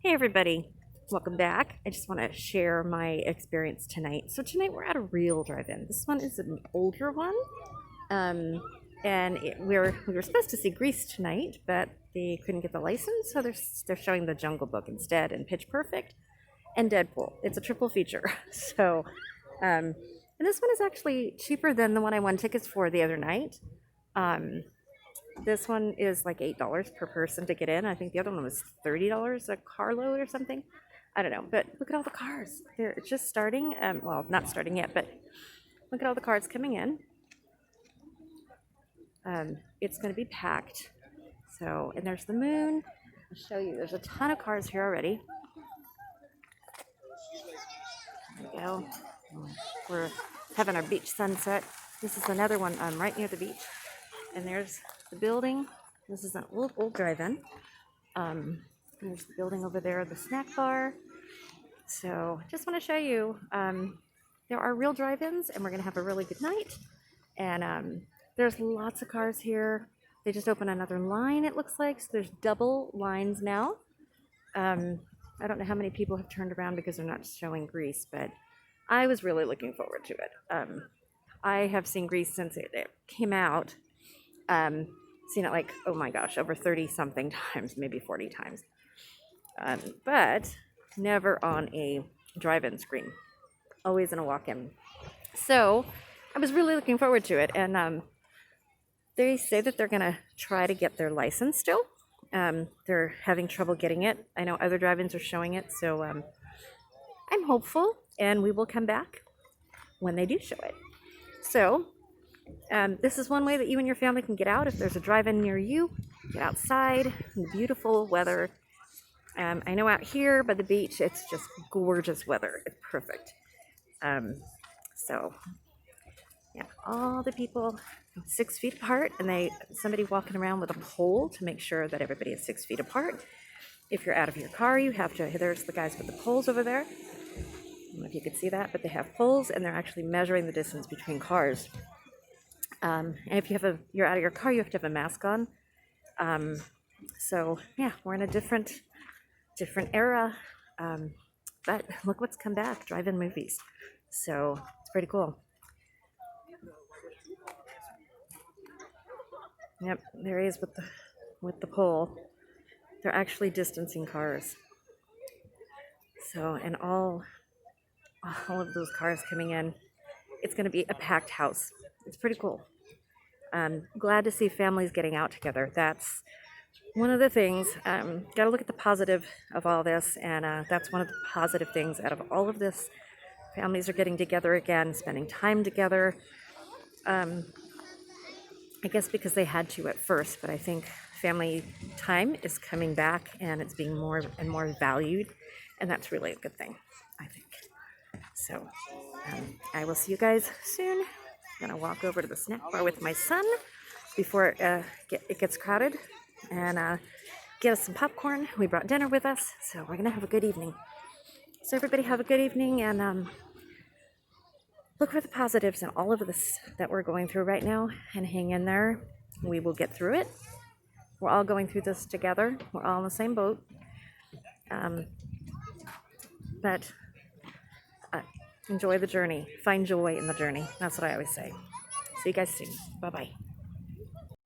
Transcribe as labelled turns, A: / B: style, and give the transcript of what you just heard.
A: Hey everybody, welcome back. I just want to share my experience tonight. So tonight we're at a real drive-in. This one is an older one, and we were supposed to see Grease tonight, but they couldn't get the license, so they're showing The Jungle Book instead, and Pitch Perfect, and Deadpool. It's a triple feature. So, and this one is actually cheaper than the one I won tickets for the other night. This one is like $8 per person to get in. I think the other one was $30 a carload or something. I don't know, but look at all the cars. They're just starting. Well, not starting yet, but look at all the cars coming in. It's going to be packed. So, and there's the moon. I'll show you. There's a ton of cars here already. There we go. We're having our beach sunset. This is another one right near the beach. And there's the building. This is an old drive-in. There's the building over there, the snack bar. So just want to show you, there are real drive-ins, and we're going to have a really good night. And there's lots of cars here. They just opened another line, it looks like. So there's double lines now. I don't know how many people have turned around because they're not showing Grease, but I was really looking forward to it. I have seen Grease since it came out. Seen it like, oh my gosh, over 30 something times, maybe 40 times. But never on a drive-in screen, always in a walk-in. So I was really looking forward to it. And they say that they're going to try to get their license still. They're having trouble getting it. I know other drive-ins are showing it. So I'm hopeful, and we will come back when they do show it. So this is one way that you and your family can get out. If there's a drive-in near you, get outside in the beautiful weather. I know out here by the beach, it's just gorgeous weather. It's perfect. So, yeah, all the people 6 feet apart, and somebody walking around with a pole to make sure that everybody is 6 feet apart. If you're out of your car, you have to, there's the guys with the poles over there. I don't know if you could see that, but they have poles, and they're actually measuring the distance between cars. And if you're out of your car, you have to have a mask on. So yeah, we're in a different era. But look what's come back, drive-in movies. So it's pretty cool. Yep, there he is with the pole. They're actually distancing cars. So, and all of those cars coming in, it's going to be a packed house. It's pretty cool. Glad to see families getting out together. That's one of the things. Got to look at the positive of all this, and that's one of the positive things out of all of this. Families are getting together again, spending time together. I guess because they had to at first, but I think family time is coming back, and it's being more and more valued, and that's really a good thing, I think. So I will see you guys soon. I'm gonna walk over to the snack bar with my son before it gets crowded, and get us some popcorn. We brought dinner with us, so we're gonna have a good evening. So everybody have a good evening, and look for the positives in all of this that we're going through right now, and hang in there. We will get through it. We're all going through this together. We're all in the same boat. But enjoy the journey. Find joy in the journey. That's what I always say. See you guys soon. Bye-bye.